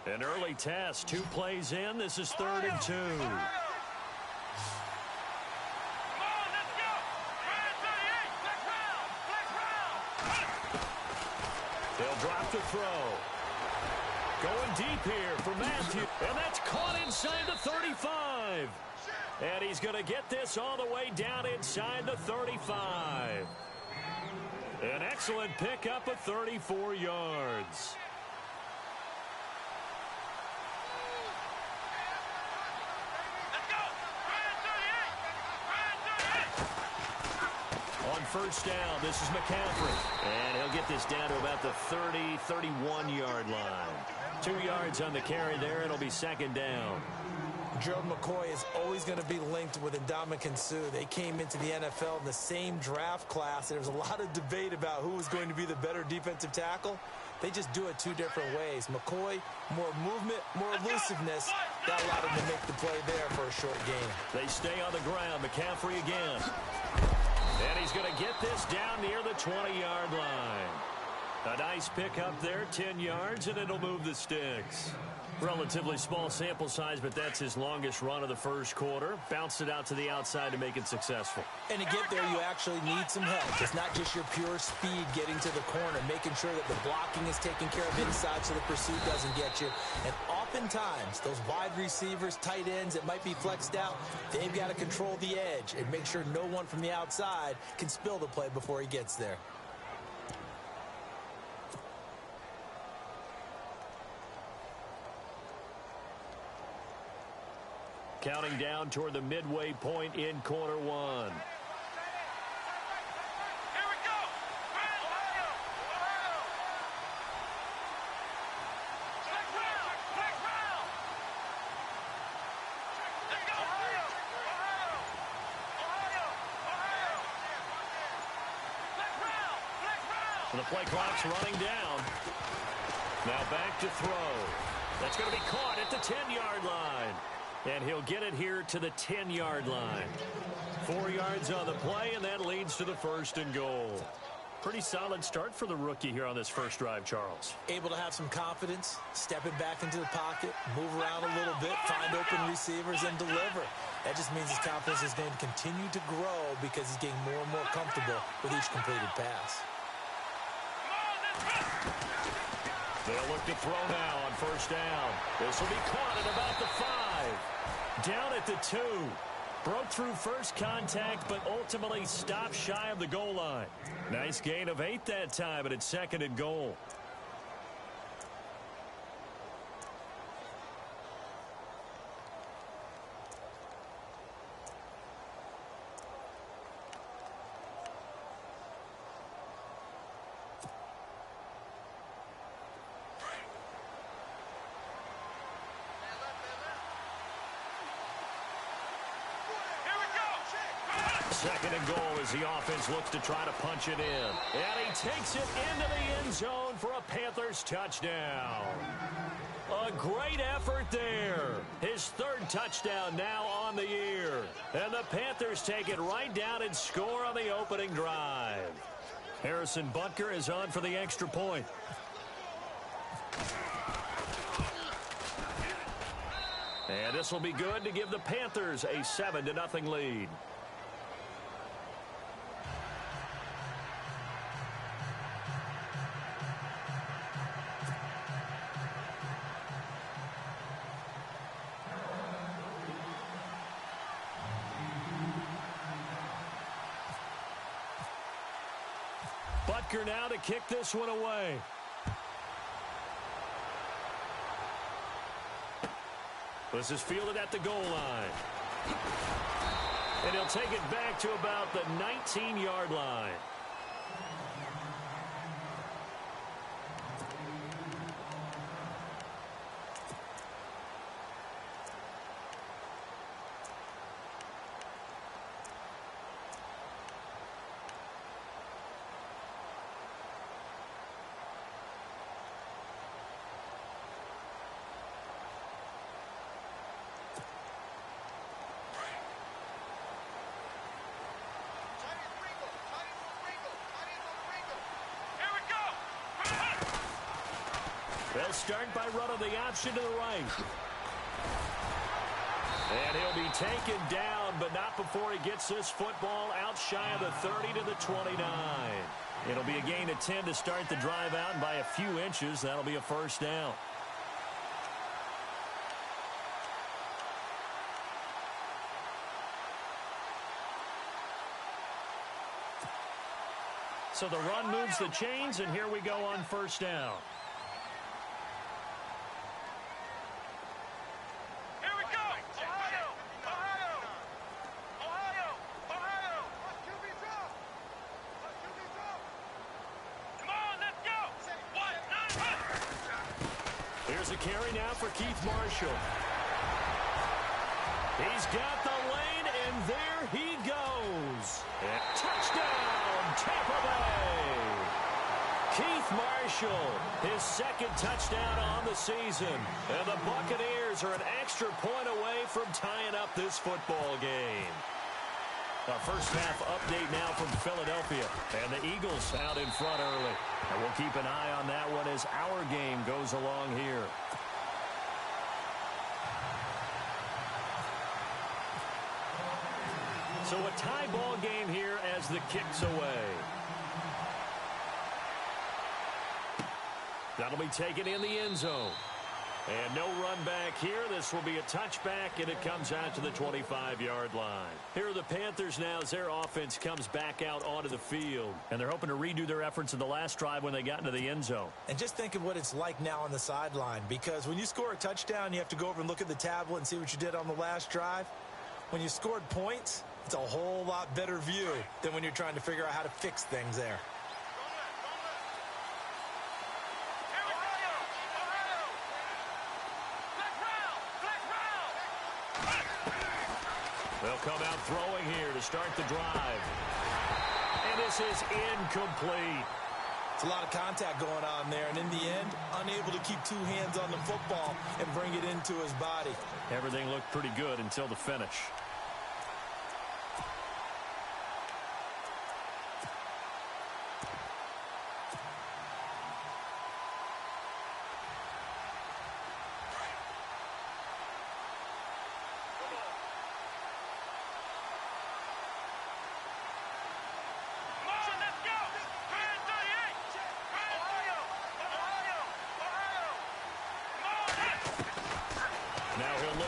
An early test, 2 plays in. This is 3rd and 2. They'll drop the throw. Going deep here for Matthew. And that's caught inside the 35. And he's going to get this all the way down inside the 35. An excellent pickup of 34 yards. On first down, this is McCaffrey. And he'll get this down to about the 30, 31-yard line. 2 yards on the carry there. It'll be 2nd down. Gerald McCoy is always going to be linked with Ndamukong Suh. They came into the NFL in the same draft class. There was a lot of debate about who was going to be the better defensive tackle. They just do it 2 different ways. McCoy, more movement, more elusiveness. That allowed him to make the play there for a short gain. They stay on the ground. McCaffrey again. And he's going to get this down near the 20-yard line. A nice pickup there, 10 yards, and it'll move the sticks. Relatively small sample size, but that's his longest run of the first quarter. Bounced it out to the outside to make it successful. And to get there, you actually need some help. It's not just your pure speed getting to the corner, making sure that the blocking is taken care of inside so the pursuit doesn't get you. And oftentimes, those wide receivers, tight ends that might be flexed out, they've got to control the edge and make sure no one from the outside can spill the play before he gets there. Counting down toward the midway point in quarter 1. Here we go. The play clock's running down. Now back to throw. That's going to be caught at the 10-yard line. And he'll get it here to the 10-yard line. 4 yards on the play, and that leads to the 1st and goal. Pretty solid start for the rookie here on this first drive, Charles. Able to have some confidence, stepping back into the pocket, move around a little bit, find open receivers, and deliver. That just means his confidence is going to continue to grow because he's getting more and more comfortable with each completed pass. They'll look to throw now on first down. This will be caught at about the 5. Down at the 2. Broke through first contact, but ultimately stopped shy of the goal line. Nice gain of 8 that time, but it's 2nd and goal. Second and goal as the offense looks to try to punch it in. And he takes it into the end zone for a Panthers touchdown. A great effort there. His 3rd touchdown now on the year. And the Panthers take it right down and score on the opening drive. Harrison Butker is on for the extra point. And this will be good to give the Panthers a 7-0 lead. Butker now to kick this one away. This is fielded at the goal line. And he'll take it back to about the 19-yard line. They'll start by running the option to the right. And he'll be taken down, but not before he gets this football out shy of the 30 to the 29. It'll be a gain of 10 to start the drive out, and by a few inches, that'll be a first down. So the run moves the chains, and here we go on first down. Here we go! Ohio! Ohio! Ohio! Ohio! Come on, let's go! 1-9-1! Here's a carry now for Keith Marshall. He's got the lane, and there he goes. And touchdown, Tampa Bay! Keith Marshall, his second touchdown on the season. And the Buccaneers are an extra point away from tying up this football game. Our first half update now from Philadelphia. And the Eagles out in front early. And we'll keep an eye on that one as our game goes along here. So a tie ball game here as the kick's away. That'll be taken in the end zone. And no run back here. This will be a touchback, and it comes out to the 25-yard line. Here are the Panthers now as their offense comes back out onto the field. And they're hoping to redo their efforts in the last drive when they got into the end zone. And just think of what it's like now on the sideline, because when you score a touchdown, you have to go over and look at the tablet and see what you did on the last drive. When you scored points, it's a whole lot better view than when you're trying to figure out how to fix things there. They'll come out throwing here to start the drive. And this is incomplete. It's a lot of contact going on there, and in the end, unable to keep two hands on the football and bring it into his body. Everything looked pretty good until the finish.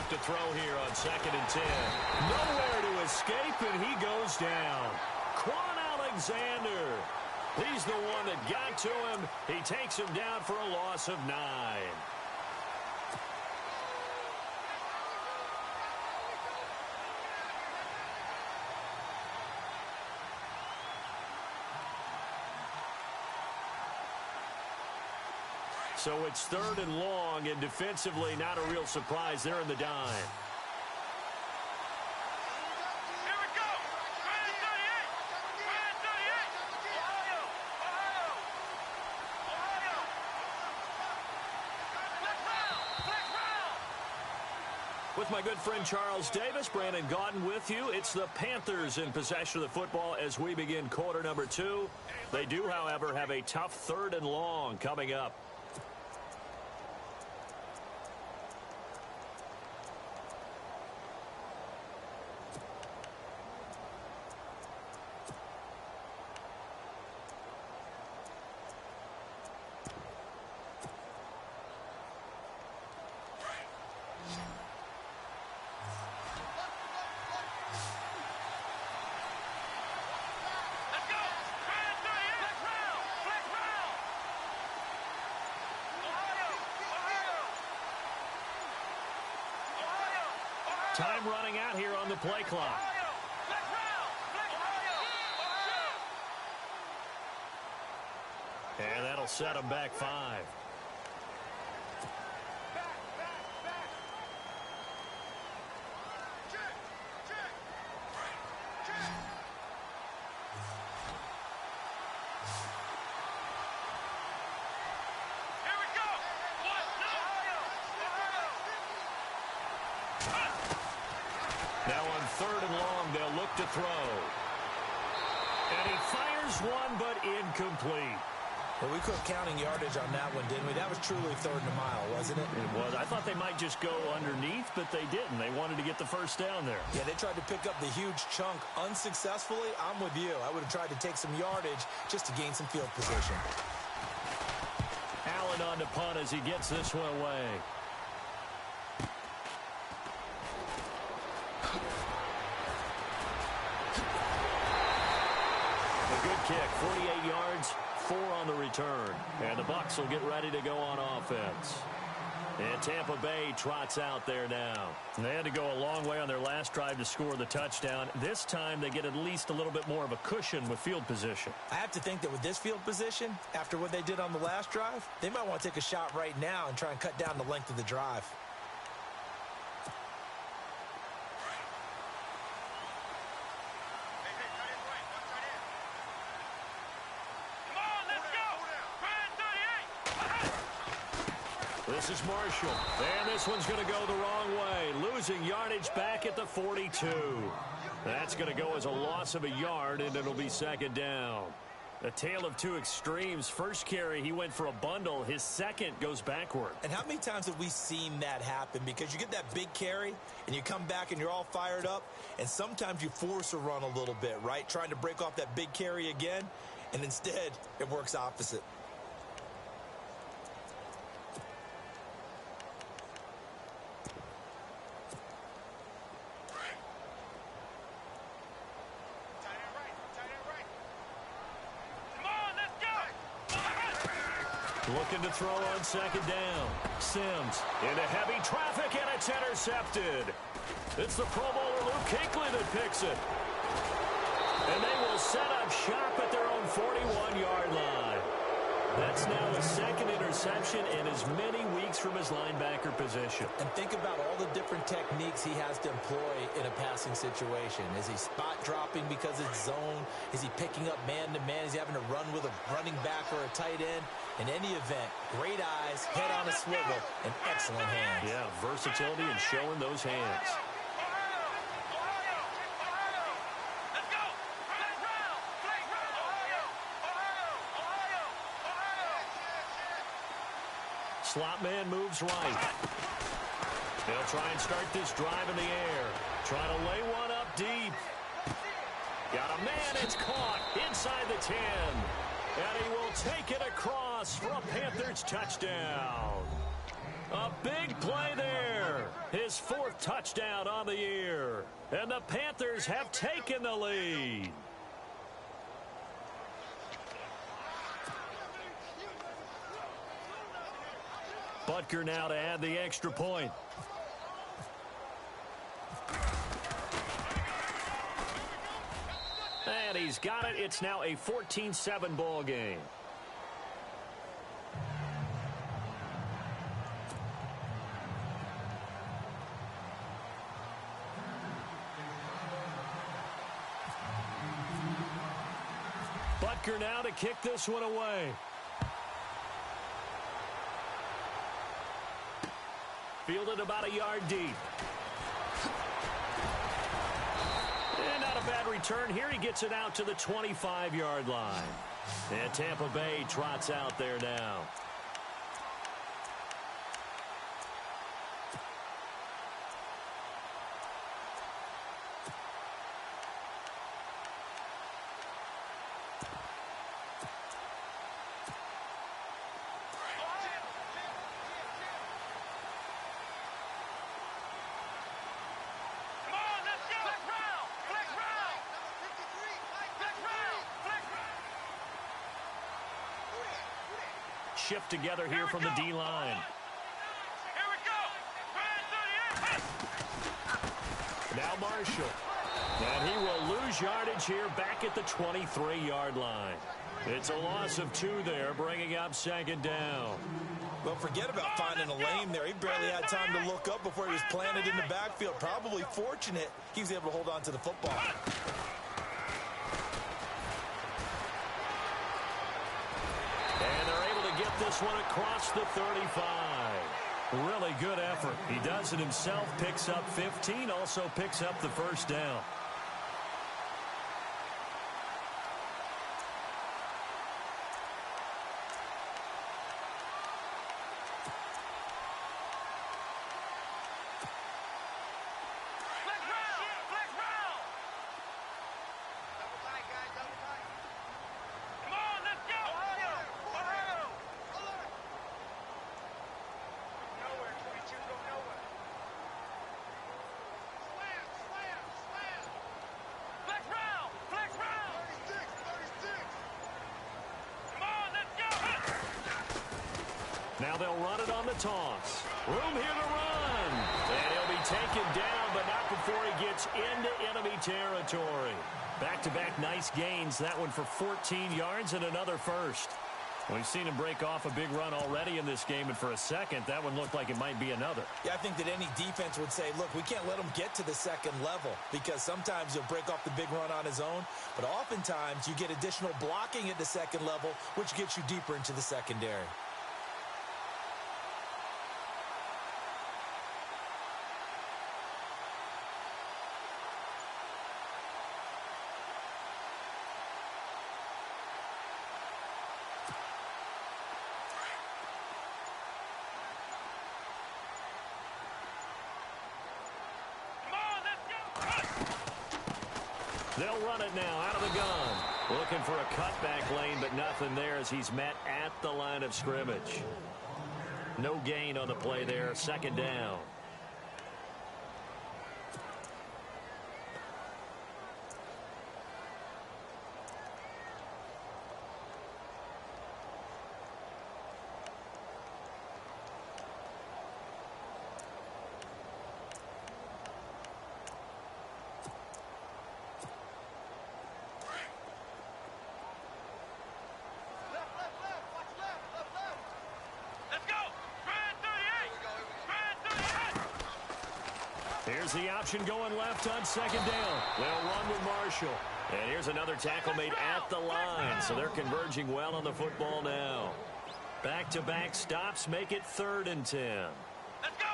To throw here on 2nd and 10. Nowhere to escape, and he goes down. Quan Alexander. He's the one that got to him. He takes him down for a loss of 9. So it's 3rd and long, and defensively not a real surprise there in the dime. Here we go! 38! 38! Ohio! Ohio! Ohio! Flex round! With my good friend Charles Davis, Brandon Gaudin with you. It's the Panthers in possession of the football as we begin quarter number 2. They do, however, have a tough 3rd and long coming up. Time running out here on the play clock. And that'll set them back 5. Now on 3rd and long, they'll look to throw. And he fires one, but incomplete. Well, we quit counting yardage on that one, didn't we? That was truly 3rd and a mile, wasn't it? It was. I thought they might just go underneath, but they didn't. They wanted to get the first down there. Yeah, they tried to pick up the huge chunk unsuccessfully. I'm with you. I would have tried to take some yardage just to gain some field position. Allen on to punt as he gets this one away. A good kick, 48 yards. 4 on the return. And the Bucs will get ready to go on offense. And Tampa Bay trots out there now. And they had to go a long way on their last drive to score the touchdown. This time they get at least a little bit more of a cushion with field position. I have to think that with this field position, after what they did on the last drive, they might want to take a shot right now and try and cut down the length of the drive. This is Marshall, and this one's going to go the wrong way, losing yardage back at the 42. That's going to go as a loss of a yard, and it'll be 2nd down. A tale of two extremes. First carry, he went for a bundle. His second goes backward. And how many times have we seen that happen? Because you get that big carry, and you come back, and you're all fired up, and sometimes you force a run a little bit, right? Trying to break off that big carry again, and instead, it works opposite. Looking to throw on 2nd down. Sims into heavy traffic, and it's intercepted. It's the Pro Bowler Luke Kuechly that picks it. And they will set up shop at their own 41-yard line. That's now his 2nd interception in as many weeks from his linebacker position. And think about all the different techniques he has to employ in a passing situation. Is he spot dropping because it's zone? Is he picking up man-to-man? Is he having to run with a running back or a tight end? In any event, great eyes, head on a swivel, and excellent hands. Yeah, versatility and showing those hands. Slot man moves right. They'll try and start this drive in the air. Trying to lay one up deep. Got a man, it's caught inside the 10. And he will take it across for a Panthers touchdown. A big play there. His 4th touchdown on the year. And the Panthers have taken the lead. Butker now to add the extra point. And he's got it. It's now a 14-7 ball game. Butker now to kick this one away. Fielded about a yard deep. And not a bad return here. He gets it out to the 25-yard line. And Tampa Bay trots out there now. Shift together here from the D-line. Here we go. Now Marshall. And he will lose yardage here back at the 23-yard line. It's a loss of 2 there, bringing up 2nd down. Well, forget about finding a lane there. He barely had time to look up before he was planted in the backfield. Probably fortunate he was able to hold on to the football. And they're able to get this one across the 35. Really good effort. He does it himself, picks up 15, also picks up the first down. Now they'll run it on the toss. Room here to run. And he'll be taken down, but not before he gets into enemy territory. Back-to-back nice gains. That one for 14 yards and another first. We've seen him break off a big run already in this game, and for a second, that one looked like it might be another. Yeah, I think that any defense would say, look, we can't let him get to the second level, because sometimes he'll break off the big run on his own, but oftentimes you get additional blocking at the second level, which gets you deeper into the secondary. They'll run it now out of the gun. Looking for a cutback lane, but nothing there as he's met at the line of scrimmage. No gain on the play there. Second down. Here's the option going left on second down. They'll run with Marshall. And here's another tackle made at the line. So they're converging well on the football now. Back-to-back stops make it 3rd and 10. Let's go!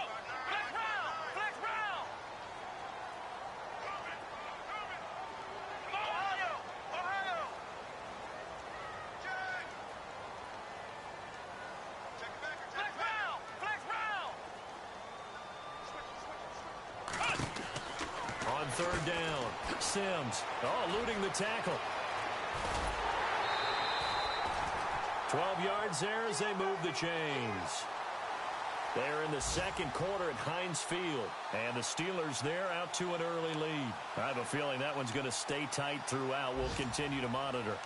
Flex round! Flex round! Come on, Ohio! Ohio! Check it back. Flex round! Flex round! On 3rd down, Sims, eluding the tackle. 12 yards there as they move the chains. They're in the second quarter at Heinz Field, and the Steelers there out to an early lead. I have a feeling that one's going to stay tight throughout. We'll continue to monitor.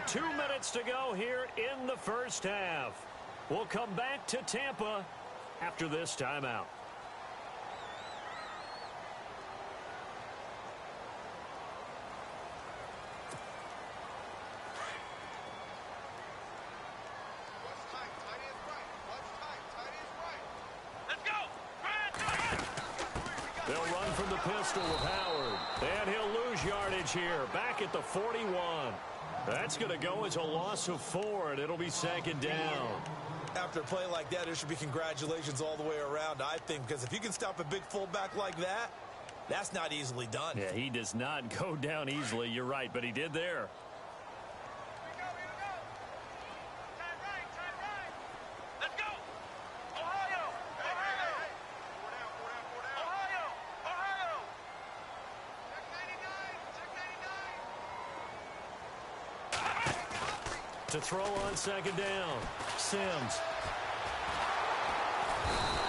Two minutes to go here in the first half. We'll come back to Tampa after this timeout. Let's go! They'll run from the pistol with Howard. And he'll lose yardage here. Back at the 41. That's going to go as a loss of 4, and it'll be second down. After a play like that, there should be congratulations all the way around, I think, because if you can stop a big fullback like that, that's not easily done. Yeah, he does not go down easily. You're right, but he did there. Let's go! Ohio! Ohio! Ohio! Ohio! To throw on second down, Sims.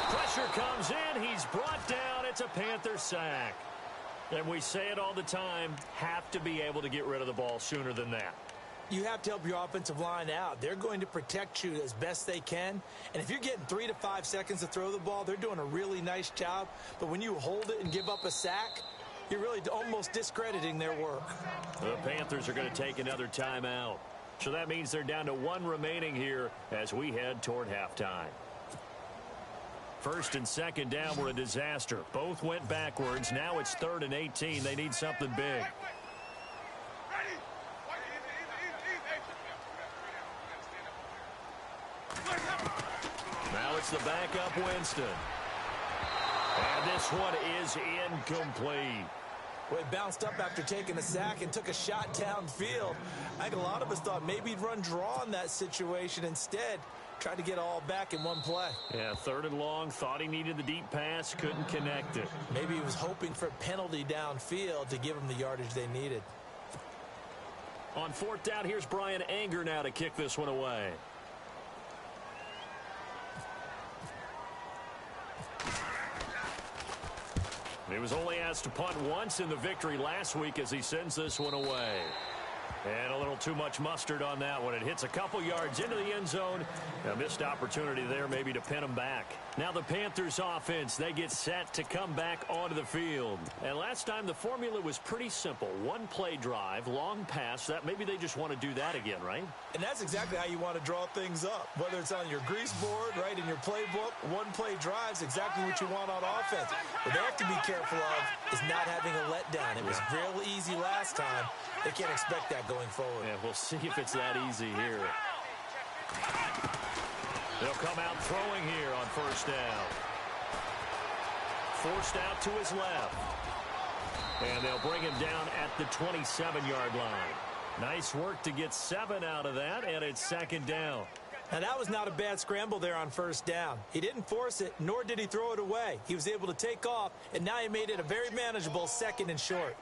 Pressure comes in. He's brought down. It's a Panther sack. And we say it all the time, have to be able to get rid of the ball sooner than that. You have to help your offensive line out. They're going to protect you as best they can. And if you're getting 3 to 5 seconds to throw the ball, they're doing a really nice job. But when you hold it and give up a sack, you're really almost discrediting their work. The Panthers are going to take another timeout. So that means they're down to 1 remaining here as we head toward halftime. First and second down were a disaster. Both went backwards. Now it's 3rd and 18. They need something big. Now it's the backup Winston. And this one is incomplete. Well, he bounced up after taking a sack and took a shot downfield. I think a lot of us thought maybe he'd run draw in that situation. Instead, tried to get all back in one play. Yeah, 3rd and long. Thought he needed the deep pass. Couldn't connect it. Maybe he was hoping for a penalty downfield to give him the yardage they needed. On 4th down, here's Brian Anger now to kick this one away. He was only asked to punt once in the victory last week as he sends this one away. And a little too much mustard on that one. It hits a couple yards into the end zone. A missed opportunity there maybe to pin him back. Now the Panthers offense, they get set to come back onto the field. And last time the formula was pretty simple. One play drive, long pass. That maybe they just want to do that again, right? And that's exactly how you want to draw things up. Whether it's on your grease board, right, in your playbook, one play drive is exactly what you want on offense. What they have to be careful of is not having a letdown. It was real easy last time. They can't expect that going forward. Yeah, we'll see if it's that easy here. They'll come out throwing here on first down. Forced out to his left. And they'll bring him down at the 27-yard line. Nice work to get 7 out of that, and it's second down. Now, that was not a bad scramble there on first down. He didn't force it, nor did he throw it away. He was able to take off, and now he made it a very manageable second and short.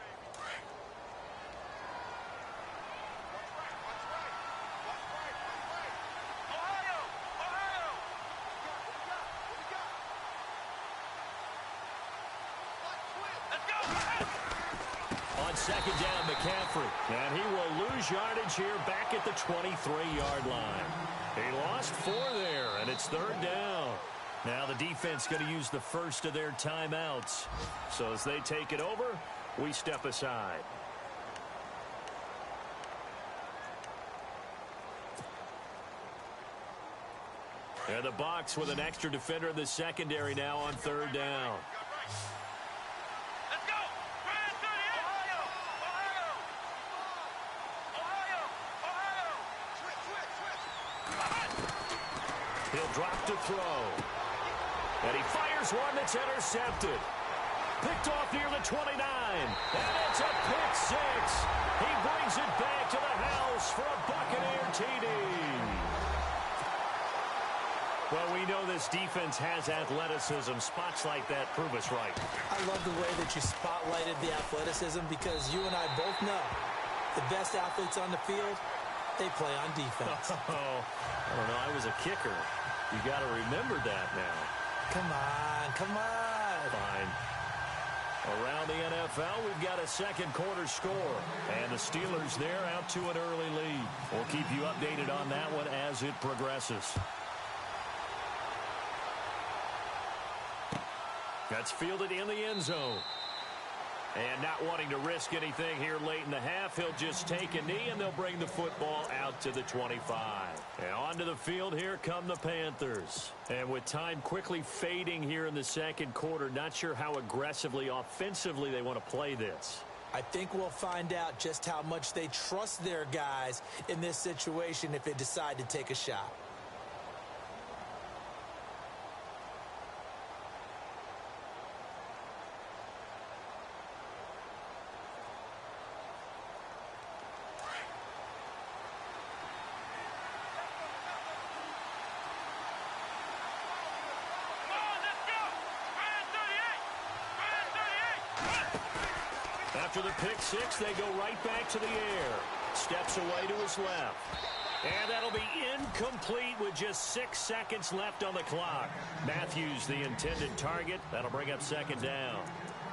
Second down, McCaffrey. And he will lose yardage here back at the 23-yard line. He lost 4 there, and it's third down. Now the defense going to use the first of their timeouts. So as they take it over, we step aside. And the Bucs with an extra defender in the secondary now on third down. He'll drop to throw. And he fires one that's intercepted. Picked off near the 29. And it's a pick 6. He brings it back to the house for a Buccaneer TD. Well, we know this defense has athleticism. Spots like that prove us right. I love the way that you spotlighted the athleticism because you and I both know the best athletes on the field, they play on defense. Oh, I don't know. I was a kicker. You got to remember that now. Come on, come on. Fine. Around the NFL, we've got a second quarter score. And the Steelers there out to an early lead. We'll keep you updated on that one as it progresses. That's fielded in the end zone. And not wanting to risk anything here late in the half, he'll just take a knee and they'll bring the football out to the 25. And onto the field, here come the Panthers. And with time quickly fading here in the second quarter, not sure how aggressively, offensively they want to play this. I think we'll find out just how much they trust their guys in this situation if they decide to take a shot. After the pick 6, they go right back to the air. Steps away to his left. And that'll be incomplete with just 6 seconds left on the clock. Matthews, the intended target. That'll bring up second down.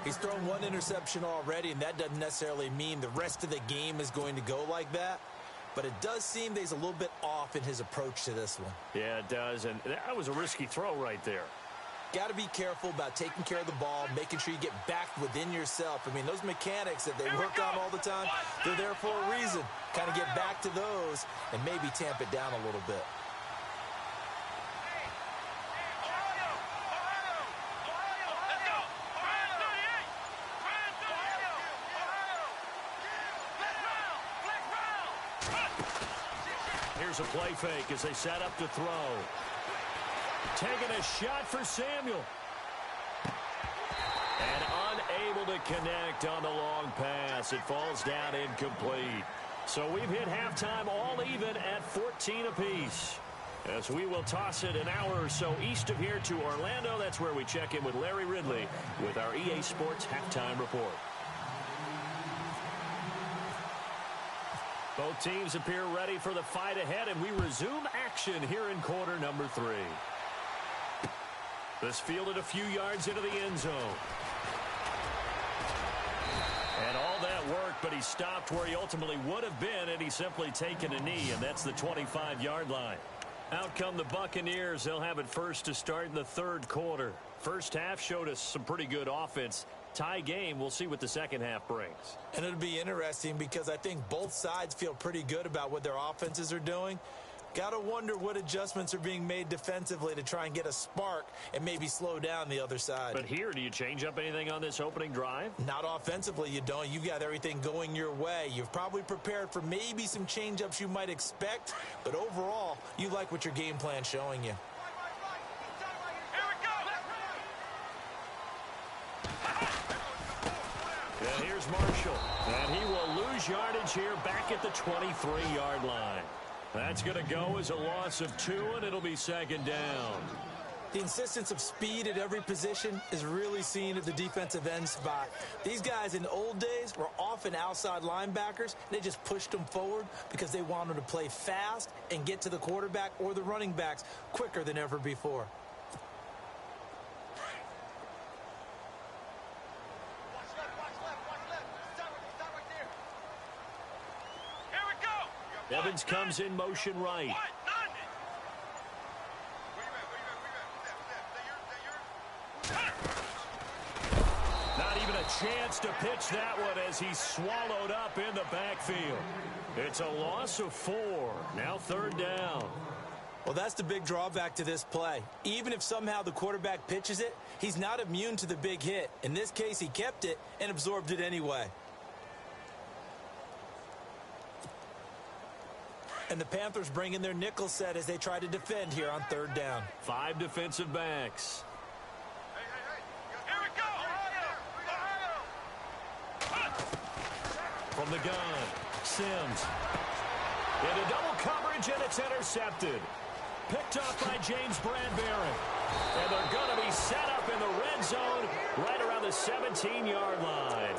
He's thrown 1 interception already, and that doesn't necessarily mean the rest of the game is going to go like that. But it does seem that he's a little bit off in his approach to this one. Yeah, it does. And that was a risky throw right there. Got to be careful about taking care of the ball, making sure you get back within yourself. I mean, those mechanics that they work on all the time, they're there for a reason. Kind of get back to those and maybe tamp it down a little bit. Here's a play fake as they set up to throw. Taking a shot for Samuel. And unable to connect on the long pass. It falls down incomplete. So we've hit halftime all even at 14 apiece. As we will toss it an hour or so east of here to Orlando. That's where we check in with Larry Ridley with our EA Sports Halftime Report. Both teams appear ready for the fight ahead, and we resume action here in quarter number 3. This fielded a few yards into the end zone. And all that work, but he stopped where he ultimately would have been had he simply taken a knee, and that's the 25-yard line. Out come the Buccaneers. They'll have it first to start in the third quarter. First half showed us some pretty good offense. Tie game. We'll see what the second half brings. And it'll be interesting because I think both sides feel pretty good about what their offenses are doing. Got to wonder what adjustments are being made defensively to try and get a spark and maybe slow down the other side. But here, do you change up anything on this opening drive? Not offensively, you don't. You've got everything going your way. You've probably prepared for maybe some change-ups you might expect, but overall, you like what your game plan's showing you. And here's Marshall. And he will lose yardage here back at the 23-yard line. That's going to go as a loss of 2, and it'll be second down. The insistence of speed at every position is really seen at the defensive end spot. These guys in the old days were often outside linebackers. They just pushed them forward because they wanted to play fast and get to the quarterback or the running backs quicker than ever before. Evans comes in motion right. Not even a chance to pitch that one as he's swallowed up in the backfield. It's a loss of 4. Now third down. Well, that's the big drawback to this play. Even if somehow the quarterback pitches it, he's not immune to the big hit. In this case, he kept it and absorbed it anyway. And the Panthers bring in their nickel set as they try to defend here on third down. 5 defensive backs. Here we go! From the gun, Sims. Into double coverage, and it's intercepted. Picked off by James Bradbury. And they're going to be set up in the red zone right around the 17-yard line.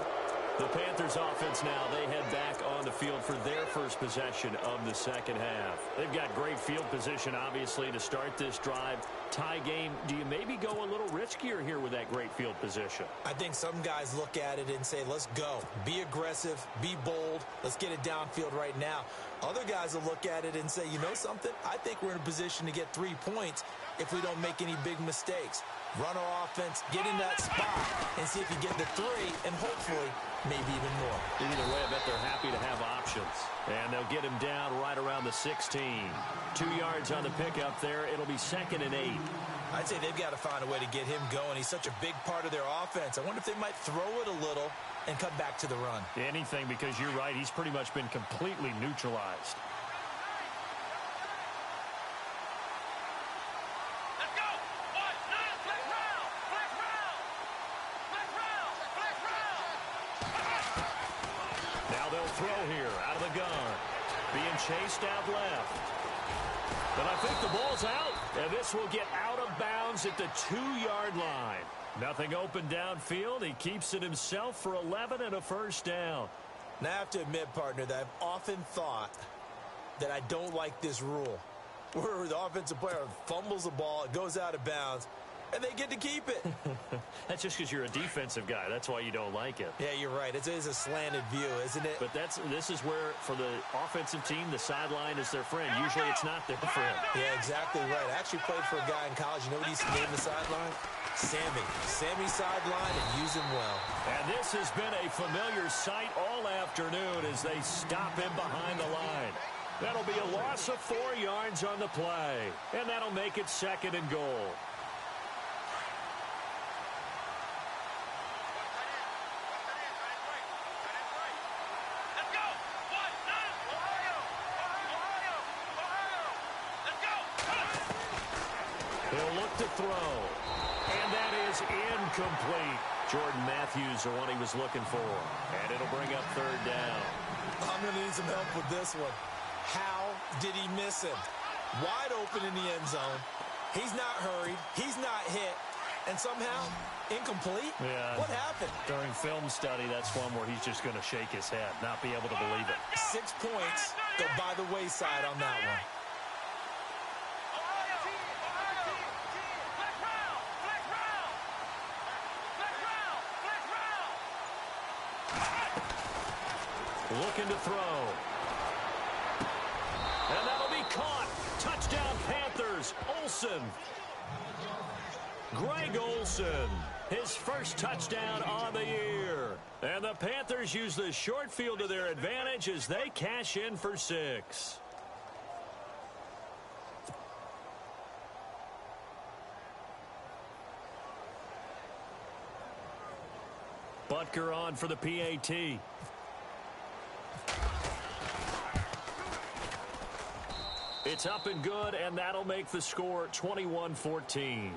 The Panthers offense now, they head back on the field for their first possession of the second half. They've got great field position, obviously, to start this drive. Tie game, do you maybe go a little riskier here with that great field position? I think some guys look at it and say, let's go. Be aggressive, be bold, let's get it downfield right now. Other guys will look at it and say, you know something? I think we're in a position to get 3 points if we don't make any big mistakes. Run our offense, get in that spot, and see if you get the 3, and hopefully maybe even more. Either way, I bet they're happy to have options. And they'll get him down right around the 16. 2 yards on the pickup there. It'll be second and 8. I'd say they've got to find a way to get him going. He's such a big part of their offense. I wonder if they might throw it a little and come back to the run. Anything, because you're right. He's pretty much been completely neutralized. Throw here out of the gun. Being chased out left. But I think the ball's out. And this will get out of bounds at the 2-yard line. Nothing open downfield. He keeps it himself for 11 and a first down. Now, I have to admit, partner, that I've often thought that I don't like this rule. Where the offensive player fumbles the ball, it goes out of bounds, and they get to keep it. That's just because you're a defensive guy. That's why you don't like it. Yeah, you're right. It is a slanted view, isn't it? But this is where, for the offensive team, the sideline is their friend. Usually it's not their friend. Yeah, exactly right. I actually played for a guy in college. You know what he used to name the sideline? Sammy. Sammy sideline, and use him well. And this has been a familiar sight all afternoon as they stop him behind the line. That'll be a loss of 4 yards on the play. And that'll make it second and goal. He'll look to throw. And that is incomplete. Jordan Matthews, the one he was looking for. And it'll bring up third down. I'm going to need some help with this one. How did he miss him? Wide open in the end zone. He's not hurried. He's not hit. And somehow, incomplete? Yeah. What happened? During film study, that's one where he's just going to shake his head, not be able to believe it. 6 points go by the wayside on that one. Looking to throw. And that'll be caught. Touchdown, Panthers. Olsen. Greg Olsen, his first touchdown on the year. And the Panthers use the short field to their advantage as they cash in for 6. Butker on for the PAT. It's up and good, and that'll make the score 21-14.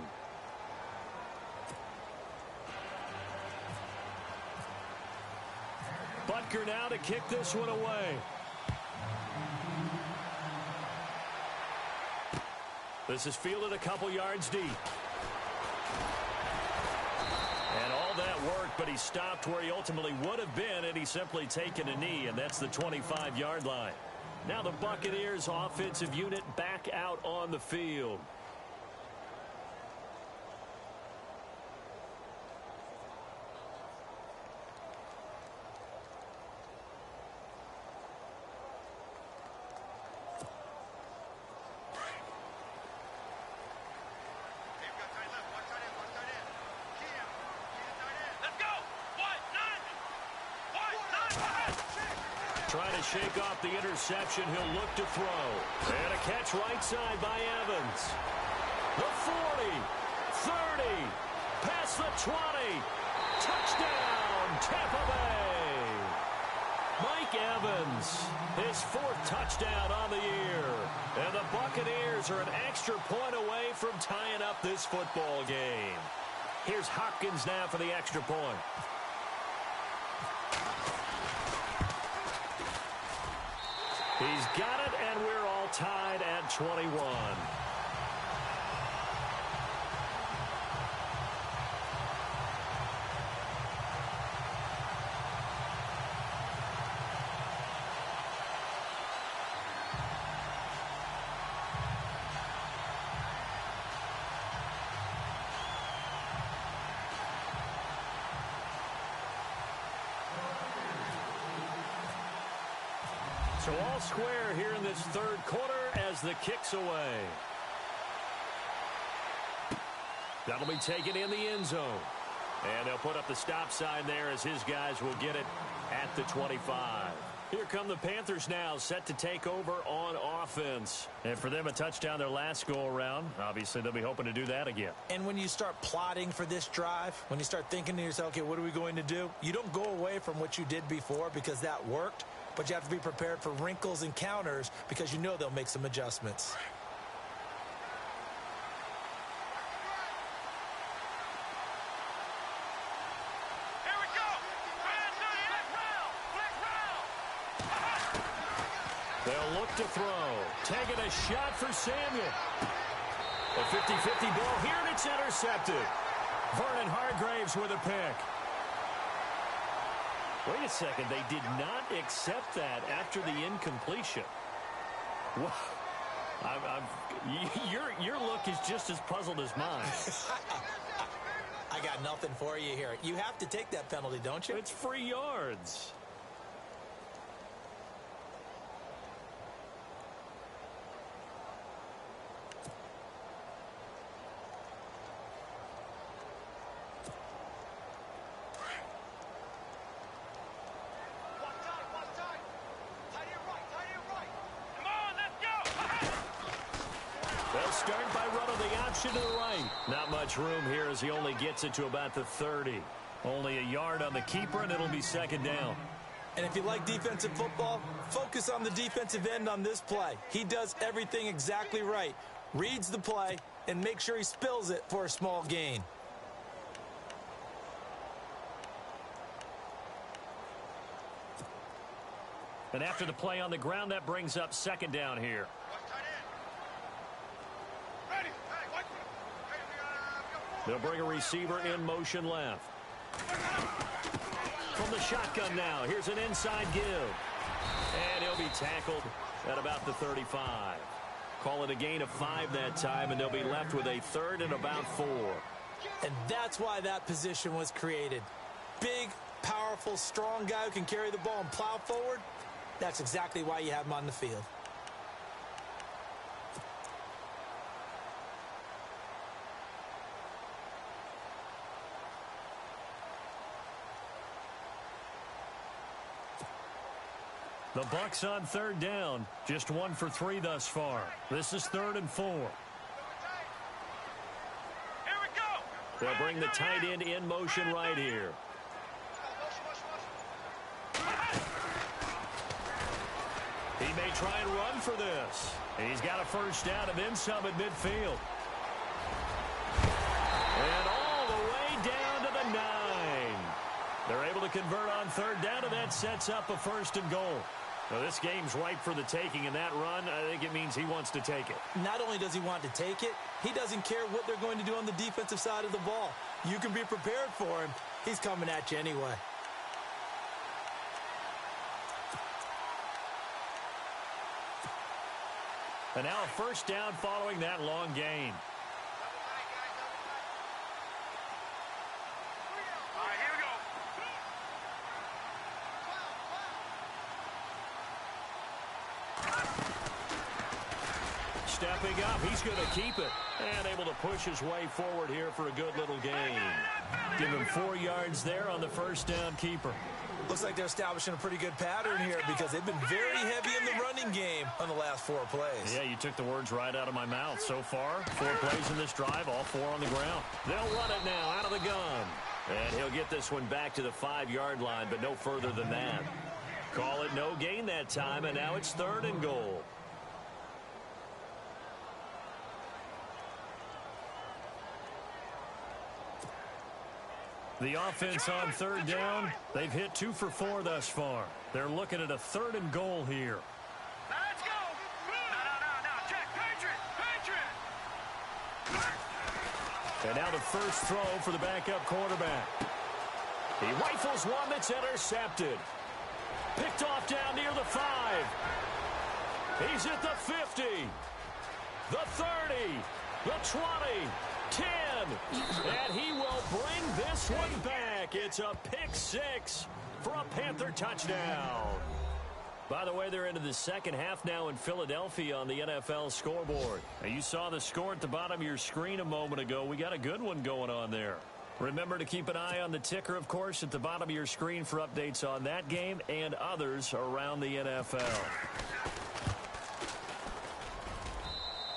Butker now to kick this one away. This is fielded a couple yards deep. And all that worked, but he stopped where he ultimately would have been had he simply taken a knee, and that's the 25-yard line. Now the Buccaneers offensive unit back out on the field. Trying to shake off the interception. He'll look to throw. And a catch right side by Evans. The 40, 30, past the 20. Touchdown, Tampa Bay. Mike Evans, his 4th touchdown on the year. And the Buccaneers are an extra point away from tying up this football game. Here's Hopkins now for the extra point. He's got it, and we're all tied at 21. So all square here in this 3rd quarter as the kick's away. That'll be taken in the end zone. And they'll put up the stop sign there as his guys will get it at the 25. Here come the Panthers now, set to take over on offense. And for them, a touchdown their last go-around. Obviously, they'll be hoping to do that again. And when you start plotting for this drive, when you start thinking to yourself, okay, what are we going to do? You don't go away from what you did before because that worked. But you have to be prepared for wrinkles and counters because you know they'll make some adjustments. Here we go. They'll look to throw. Taking a shot for Samuel. A 50-50 ball here, and it's intercepted. Vernon Hargreaves with a pick. Wait a second, they did not accept that after the incompletion. Well, your look is just as puzzled as mine. I got nothing for you here. You have to take that penalty, don't you? It's free yards. Start by running the option to the right. Not much room here as he only gets it to about the 30. Only a yard on the keeper, and it'll be 2nd down. And if you like defensive football, focus on the defensive end on this play. He does everything exactly right. Reads the play and make sure he spills it for a small gain. And after the play on the ground, that brings up 2nd down here. They'll bring a receiver in motion left. From the shotgun now, here's an inside give. And he'll be tackled at about the 35. Call it a gain of 5 that time, and they'll be left with a 3rd and about 4. And that's why that position was created. Big, powerful, strong guy who can carry the ball and plow forward, that's exactly why you have him on the field. The Bucs on third down. Just 1 for 3 thus far. This is 3rd and 4. Here we go. They'll bring the tight end in motion right here. He may try and run for this. He's got a first down and then some at midfield. And all the way down to the 9. They're able to convert on third down, and that sets up a 1st and goal. Now, this game's ripe for the taking, and that run, I think it means he wants to take it. Not only does he want to take it, he doesn't care what they're going to do on the defensive side of the ball. You can be prepared for him. He's coming at you anyway. And now a first down following that long gain. All right, here we go. Stepping up, he's going to keep it. And able to push his way forward here for a good little gain. Give him 4 yards there on the first down keeper. Looks like they're establishing a pretty good pattern here because they've been very heavy in the running game on the last 4 plays. Yeah, you took the words right out of my mouth. So far, 4 plays in this drive, all 4 on the ground. They'll run it now out of the gun. And he'll get this one back to the 5-yard line, but no further than that. Call it no gain that time, and now it's 3rd and goal. The offense on third down, they've hit 2 for 4 thus far. They're looking at a 3rd and goal here. Now let's go. No. Check. Patriot. And now the first throw for the backup quarterback. He rifles one that's intercepted. Picked off down near the 5. He's at the 50. The 30. The 20. 10. And he will bring this one back. It's a pick 6 for a Panther touchdown. By the way, they're into the second half now in Philadelphia on the NFL scoreboard. Now, you saw the score at the bottom of your screen a moment ago. We got a good one going on there. Remember to keep an eye on the ticker, of course, at the bottom of your screen for updates on that game and others around the NFL.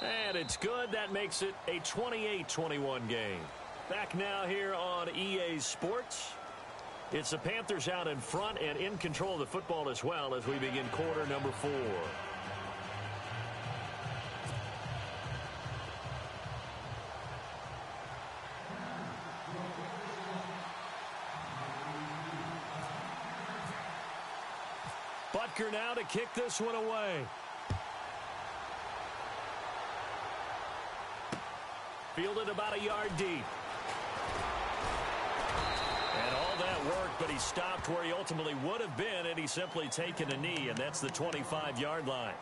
And it's good. That makes it a 28-21 game. Back now here on EA Sports. It's the Panthers out in front and in control of the football as well as we begin quarter number 4. Butker now to kick this one away. Fielded about a yard deep. And all that worked, but he stopped where he ultimately would have been, and he's simply taken a knee, and that's the 25-yard line.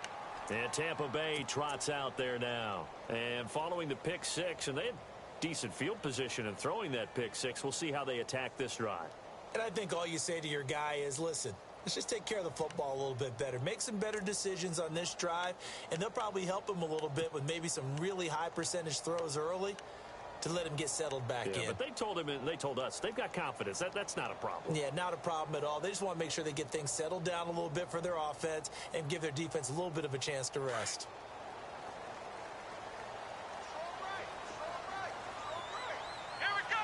And Tampa Bay trots out there now. And following the pick 6, and they had decent field position in throwing that pick 6. We'll see how they attack this drive. And I think all you say to your guy is, listen, let's just take care of the football a little bit better. Make some better decisions on this drive, and they'll probably help him a little bit with maybe some really high percentage throws early to let him get settled back in. But they told him and they told us they've got confidence. That's not a problem. Yeah, not a problem at all. They just want to make sure they get things settled down a little bit for their offense and give their defense a little bit of a chance to rest. Here we go.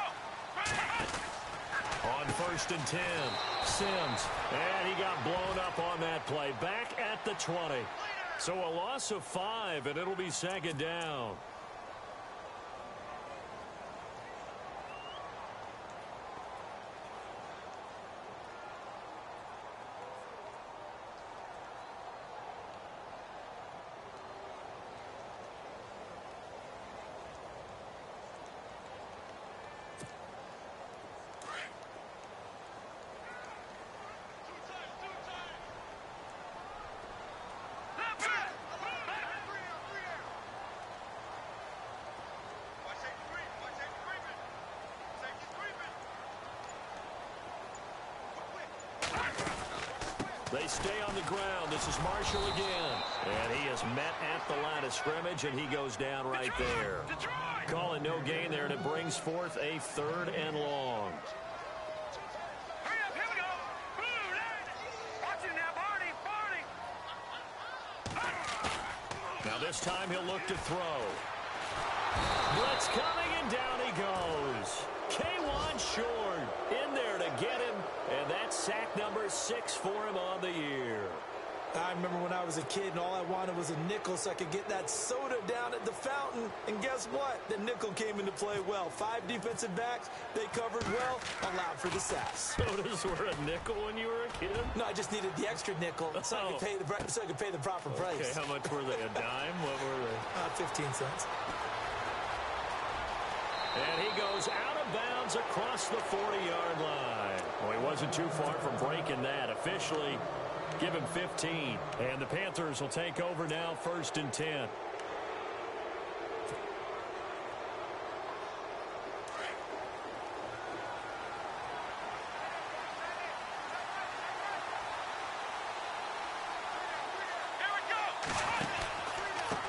On 1st and 10, Sims. And he got blown up on that play. Back at the 20. So a loss of 5, and it'll be 2nd down. They stay on the ground. This is Marshall again. And he is met at the line of scrimmage, and he goes down right there. Calling no gain there, and it brings forth a 3rd and long. Hurry up, here we go. Blue line. Watch it now, Barney. Now this time he'll look to throw. Blitz coming, and down he goes. K1 short in there to get him, and that's sack number 6 for him on the year. I remember when I was a kid and all I wanted was a nickel so I could get that soda down at the fountain. And guess what? The nickel came into play well. 5 defensive backs, they covered well, allowed for the sacks. Sodas were a nickel when you were a kid? No, I just needed the extra nickel so I could pay the proper price. Okay, how much were they? A dime? What were they? 15 cents. And he goes out of bounds across the 40-yard line. Well, he wasn't too far from breaking that. Officially, give him 15. And the Panthers will take over now, 1st and 10.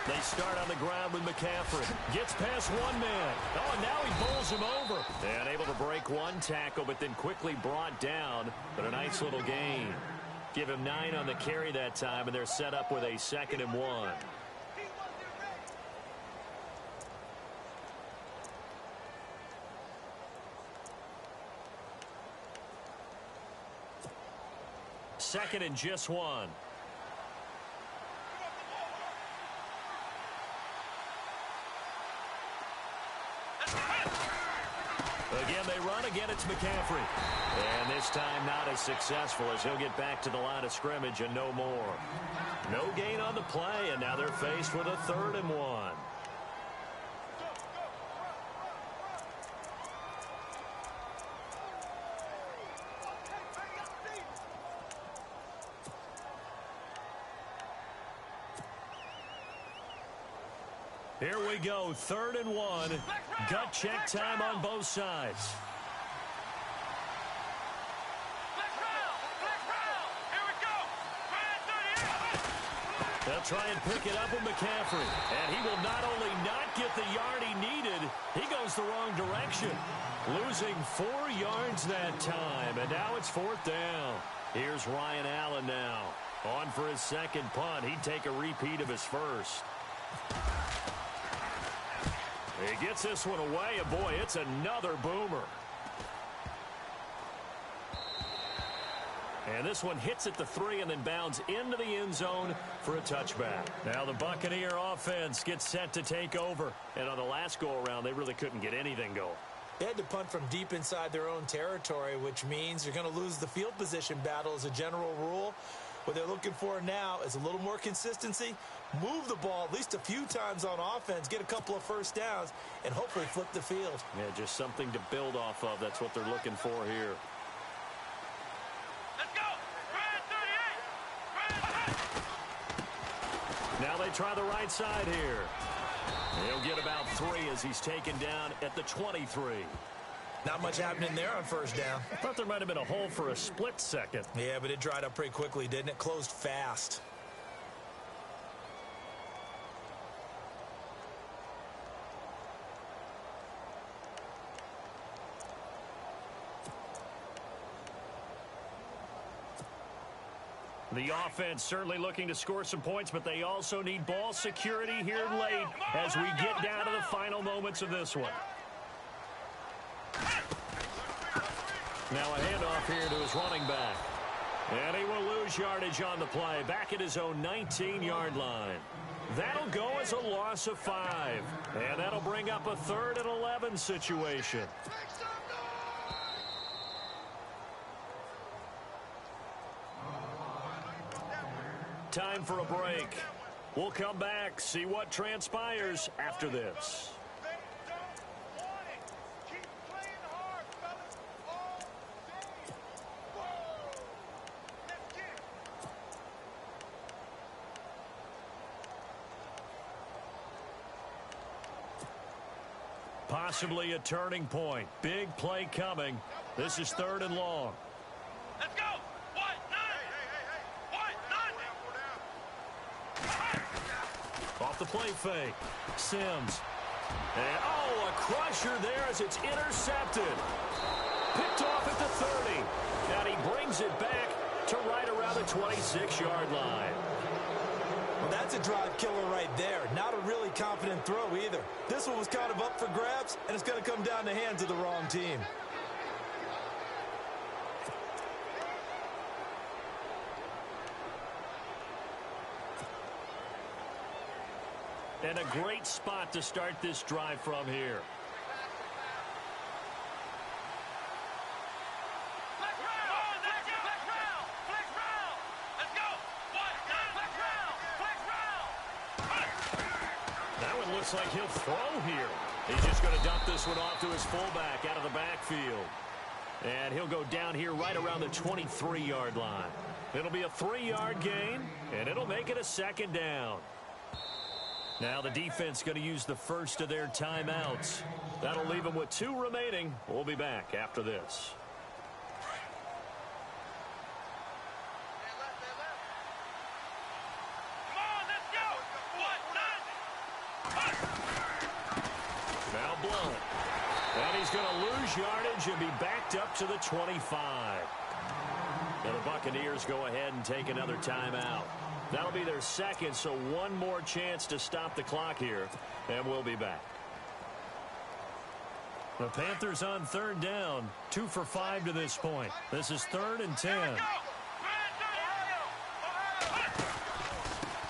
They start on the ground with McCaffrey. Gets past one man. Oh, and now he bowls him over. And able to break one tackle, but then quickly brought down. But a nice little gain. Give him 9 on the carry that time, and they're set up with a 2nd and 1. Second and just 1. Again, they run. Again, it's McCaffrey. And this time not as successful as he'll get back to the line of scrimmage and no more. No gain on the play, and now they're faced with a 3rd and 1. Here we go, 3rd and 1. Gut check time on both sides. They'll try and pick it up with McCaffrey. And he will not only not get the yard he needed, he goes the wrong direction. Losing 4 yards that time, and now it's 4th down. Here's Ryan Allen now. On for his 2nd punt. He'd take a repeat of his first. He gets this one away, and boy, it's another boomer. And this one hits at the 3 and then bounds into the end zone for a touchback. Now the Buccaneer offense gets set to take over. And on the last go-around, they really couldn't get anything going. They had to punt from deep inside their own territory, which means you're going to lose the field position battle as a general rule. What they're looking for now is a little more consistency, move the ball at least a few times on offense, get a couple of first downs, and hopefully flip the field. Yeah, just something to build off of. That's what they're looking for here. Let's go! Ryan 38! Now they try the right side here. He'll get about 3 as he's taken down at the 23. Not much happening there on first down. I thought there might have been a hole for a split second. Yeah, but it dried up pretty quickly, didn't it? Closed fast. The offense certainly looking to score some points, but they also need ball security here late as we get down to the final moments of this one. Now a handoff here to his running back. And he will lose yardage on the play, back at his own 19-yard line. That'll go as a loss of 5. And that'll bring up a 3rd and 11 situation. Time for a break. We'll come back, see what transpires after this. Possibly a turning point. Big play coming. This is 3rd and long. Let's go! 1, 9! off the play fake. Sims. And, oh, a crusher there as it's intercepted. Picked off at the 30. And he brings it back to right around the 26-yard line. Well, that's a drive killer right there. Not a really confident throw either. This one was kind of up for grabs, and it's going to come down the hands of the wrong team. And a great spot to start this drive from here. Looks like he'll throw here. He's just going to dump this one off to his fullback out of the backfield. And he'll go down here right around the 23-yard line. It'll be a 3-yard gain, and it'll make it a second down. Now the defense going to use the first of their timeouts. That'll leave them with 2 remaining. We'll be back after this. And he's going to lose yardage and be backed up to the 25. Now the Buccaneers go ahead and take another timeout. That'll be their second, so one more chance to stop the clock here, and we'll be back. The Panthers on 3rd down, 2 for 5 to this point. This is 3rd and 10.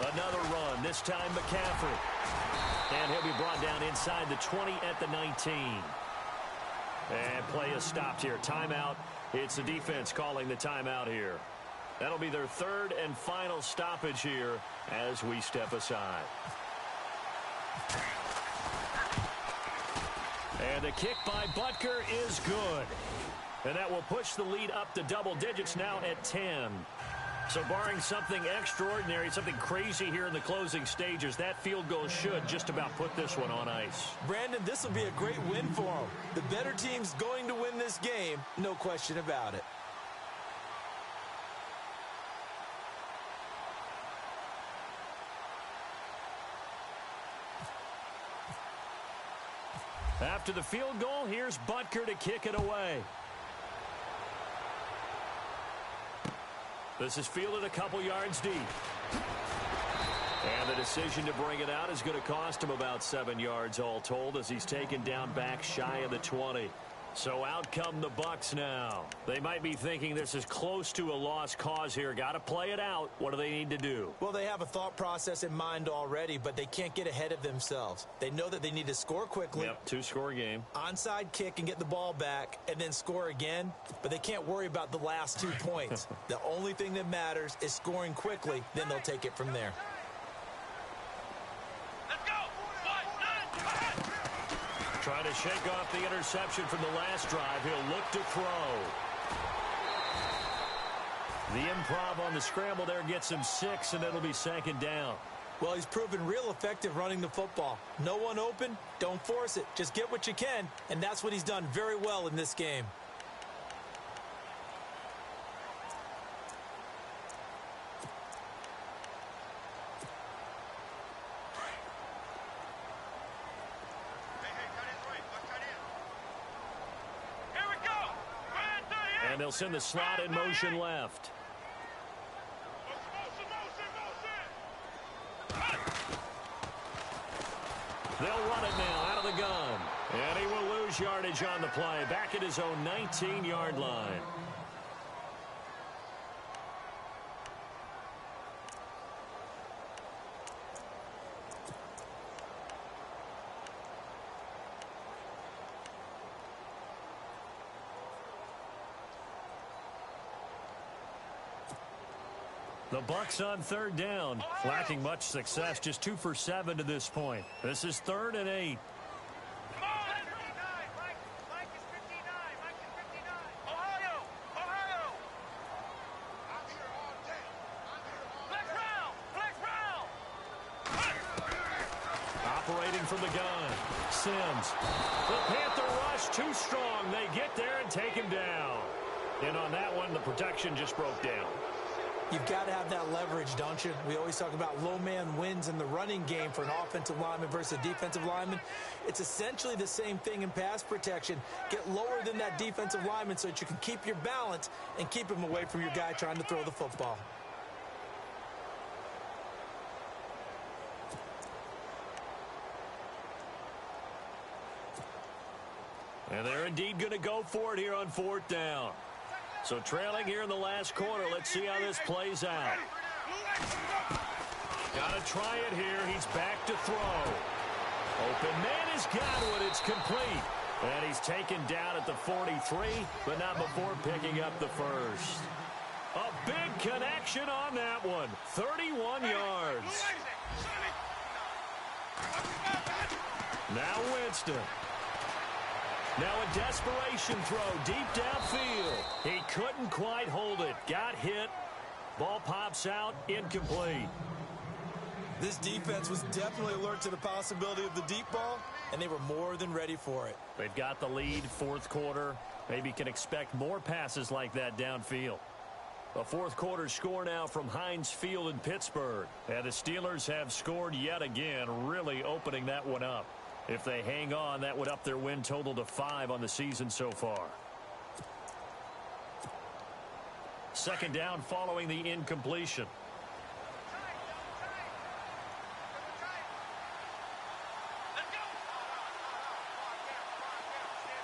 Another run, this time McCaffrey. And he'll be brought down inside the 20 at the 19. And play is stopped here. Timeout. It's the defense calling the timeout here. That'll be their 3rd and final stoppage here as we step aside. And the kick by Butker is good. And that will push the lead up to double digits now at 10. So barring something extraordinary, something crazy here in the closing stages, that field goal should just about put this one on ice. Brandon, this will be a great win for them. The better team's going to win this game, no question about it. After the field goal, here's Butker to kick it away. This is fielded a couple yards deep. And the decision to bring it out is going to cost him about 7 yards all told as he's taken down back shy of the 20. So out come the Bucs now. They might be thinking this is close to a lost cause here. Got to play it out. What do they need to do? Well, they have a thought process in mind already, but they can't get ahead of themselves. They know that they need to score quickly. Yep, 2-score game. Onside kick and get the ball back and then score again, but they can't worry about the last 2 points. The only thing that matters is scoring quickly, then they'll take it from there. Trying to shake off the interception from the last drive. He'll look to throw. The improv on the scramble there gets him 6, and it'll be 2nd down. Well, he's proven real effective running the football. No one open, don't force it. Just get what you can, and that's what he's done very well in this game. And they'll send the slot in motion left. They'll run it now out of the gun. And he will lose yardage on the play. Back at his own 19-yard line. The Bucs on 3rd down, lacking much success, just 2 for 7 to this point. This is 3rd and 8. Operating from the gun, Sims. The Panther rush too strong. They get there and take him down. And on that one, the protection just broke down. You've got to have that leverage, don't you? We always talk about low man wins in the running game for an offensive lineman versus a defensive lineman. It's essentially the same thing in pass protection. Get lower than that defensive lineman so that you can keep your balance and keep him away from your guy trying to throw the football. And they're indeed going to go for it here on 4th down. So trailing here in the last quarter. Let's see how this plays out. Got to try it here. He's back to throw. Open man has got it. It's complete. And he's taken down at the 43, but not before picking up the first. A big connection on that one. 31 yards. Now Winston. Now a desperation throw deep downfield. He couldn't quite hold it. Got hit. Ball pops out. Incomplete. This defense was definitely alert to the possibility of the deep ball, and they were more than ready for it. They've got the lead, 4th quarter. Maybe can expect more passes like that downfield. A 4th quarter score now from Heinz Field in Pittsburgh. And the Steelers have scored yet again, really opening that one up. If they hang on, that would up their win total to 5 on the season so far. 2nd down following the incompletion.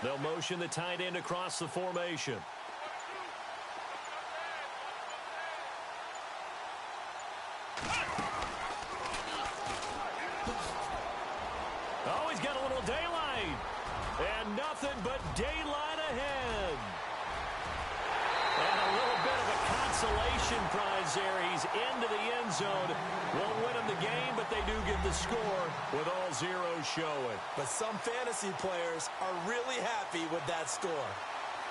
They'll motion the tight end across the formation. Oh, he's got a little daylight. And nothing but daylight ahead. And a little bit of a consolation prize there. He's into the end zone. Won't win him the game, but they do get the score with all zeros showing. But some fantasy players are really happy with that score.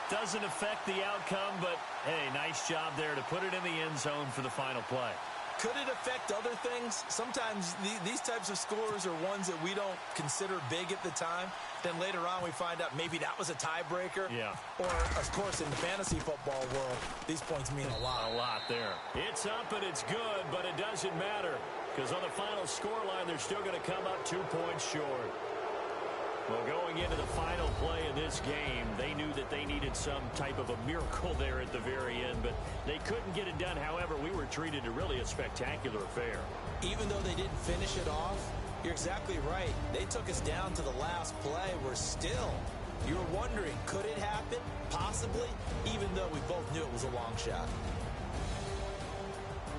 Doesn't affect the outcome, but, hey, nice job there to put it in the end zone for the final play. Could it affect other things? Sometimes these types of scores are ones that we don't consider big at the time. Then later on we find out maybe that was a tiebreaker. Yeah. Or, of course, in the fantasy football world, these points mean a lot. A lot there. It's up and it's good, but it doesn't matter. Because on the final scoreline, they're still going to come up 2 points short. Well, going into the final play of this game, they knew that they needed some type of a miracle there at the very end, but they couldn't get it done. However, we were treated to really a spectacular affair. Even though they didn't finish it off, you're exactly right. They took us down to the last play. We're still, you were wondering, could it happen? Possibly, even though we both knew it was a long shot.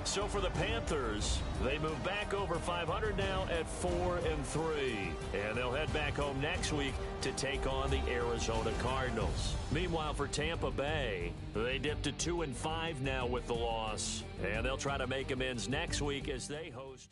So for the Panthers, they move back over 500 now at 4-3. And they'll head back home next week to take on the Arizona Cardinals. Meanwhile, for Tampa Bay, they dip to 2-5 now with the loss. And they'll try to make amends next week as they host